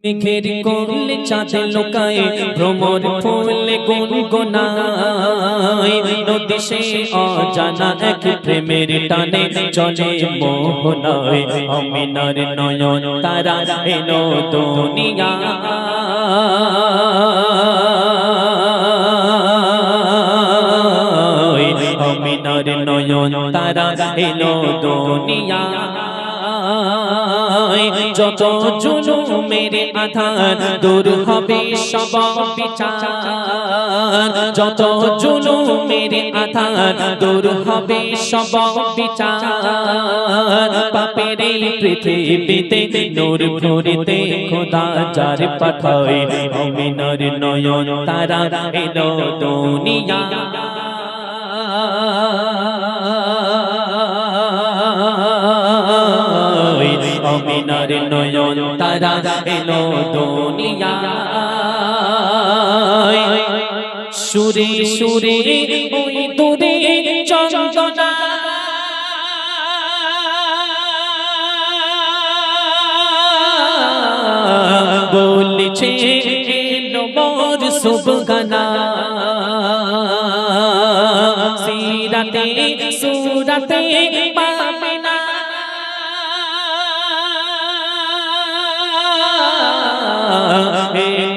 মেঘের কোলে চাঁদ লুকায় ভ্রমর ফুলে গুনগুনায় নদী সে অজানা এক প্রেমের টানে চলে মোহনায় আমিনার নয়ন তারা এলো দুনিয়ায় আমিনার নয়ন তারা এলো দুনিয়ায় যত জুলুমের আধার দূর হবে সব বিচার যত জুলুমের আধার দূর হবে সব বিচার পাপের পৃথিবীতে নূর ভরিতে খোদা যার পাঠায় আমিনার নয়ন তারা এলো দুনিয়ায় আমিনার নয়ন তারা এলো দুনিয়ায় সুরে সুরে ওই দূরে চন্দনা বলছে এলো মোর সুবহানা সিরাতে সুরাতে পাবে না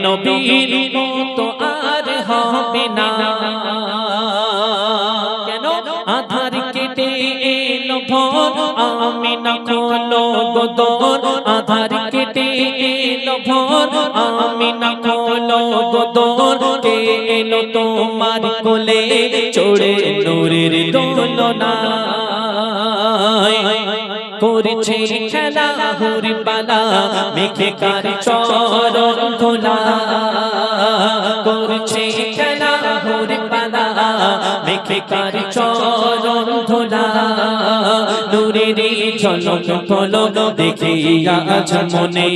নবীর মতো আর হবে না কেন আধার কেটে এলো ভোর আমিনা খোলো গোদর আধার কেটে এলো ভোর আমিনা খোলো গোদর কে এলো তোমার কোলে চড়ে নূরের দোলনায় করছে খেলা হুরি বালা মেঘে কার চরণ ধোলা করছে খেলা হুরি বালা মেঘে কার চরণ ধোলা নূরের ঝলক পলক দেখিয়া আজ মনে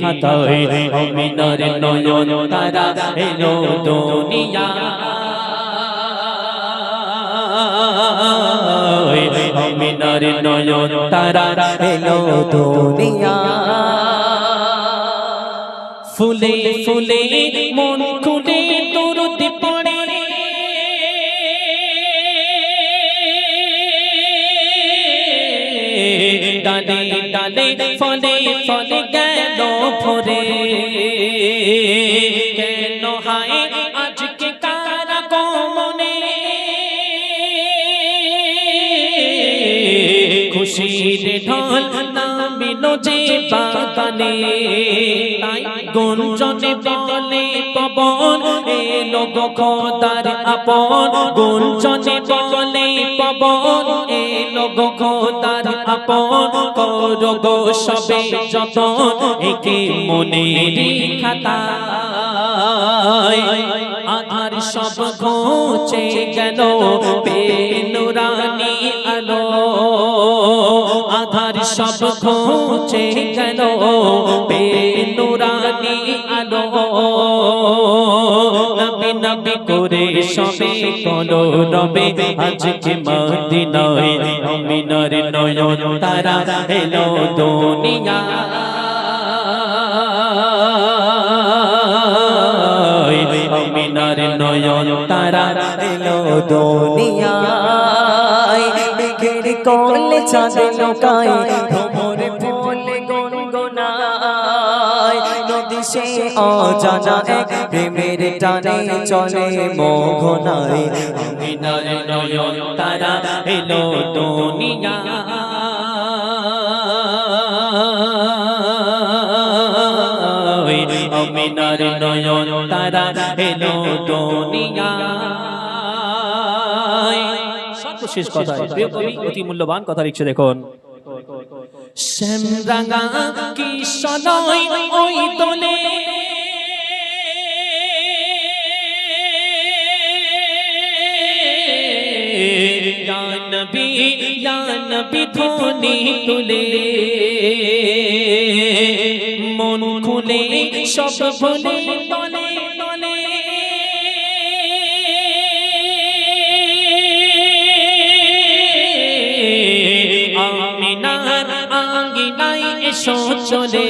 খাতায় আমিনার নয়ন তারা এলো দুনিয়ায় আমিনার নয়ন তারা এলো দুনিয়ায় ফুলে ফুলে মন খুলে দরুদ পড়ে ডালে ডালে ফলে ফলে গেল ভরে কেন হায় আজকে কারা গমনে খুশির ঢল নামিল যে বাগানে তাই গুঞ্জনে বলে পবন এলো গো খোদার আপন গুঞ্জনে বলে পবন এলো গো খোদার আপন করো গো সবে যতন একে মনের খাতায় আধার সব ঘুচে গেল বেনুরানি আলো আধার সব ঘুচে গেল বেনুরানি আলো নবী নবী করে সবে কোলো রবে আজকে মদিনায় আমিনার নয়ন তারা এলো দুনিয়ায় আমিনার নয়ন তারা এলো দুনিয়ায় মেঘের কোলে চাঁদ লুকায় ভ্রমর ফুলে গুনগুনায় নদী সে অজানা এক প্রেমের টানে চলে মোহনায় আমিনার নয়ন তারা এলো দুনিয়ায় আমিনার নয়ন তারা এলো দুনিয়ায় সর্বশেষ কথা প্রিয় কবি অতি মূল্যবান কথা লিখছে দেখুন শ্যামরাঙা কি সনয় ওই দোলে ইয়া নবী ধ্বনি তুলে মন খুলে সব ভুলে তলে তলে আমিনার মদিনায় এসো চলে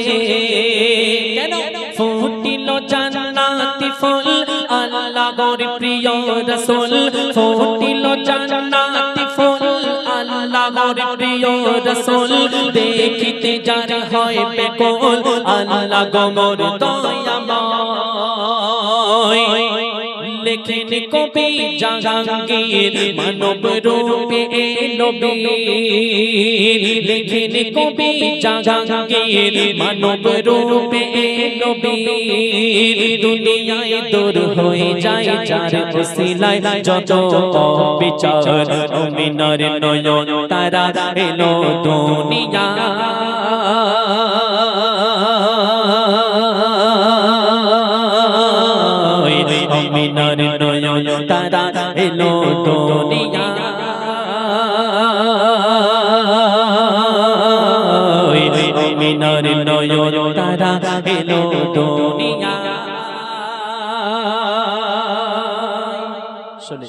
কেন ফুটিল জান্নাতি ফুল আল্লাহর প্রিয় রাসূল ফুটিল জান্নাতি ফুল আল্লাহর প্রিয় রাসূল দেখিতে যার হয় বেকুল আল্লাহ গমর দয়াময় লেখেন কবি জাহাঙ্গীর মানব রূপে এলো বীর লেখেন কবি জাহাঙ্গীর মানব রূপে এলো বীর দুনিয়ায় দূর হয়ে যায় যার ওসিলায় যত বিচার মুমিনের নয়ন তারা এলো দুনিয়া মিনার নয়ন তারা এলো দুনিয়া মিনার নয়ন তারা এলো দুনিয়া শুনে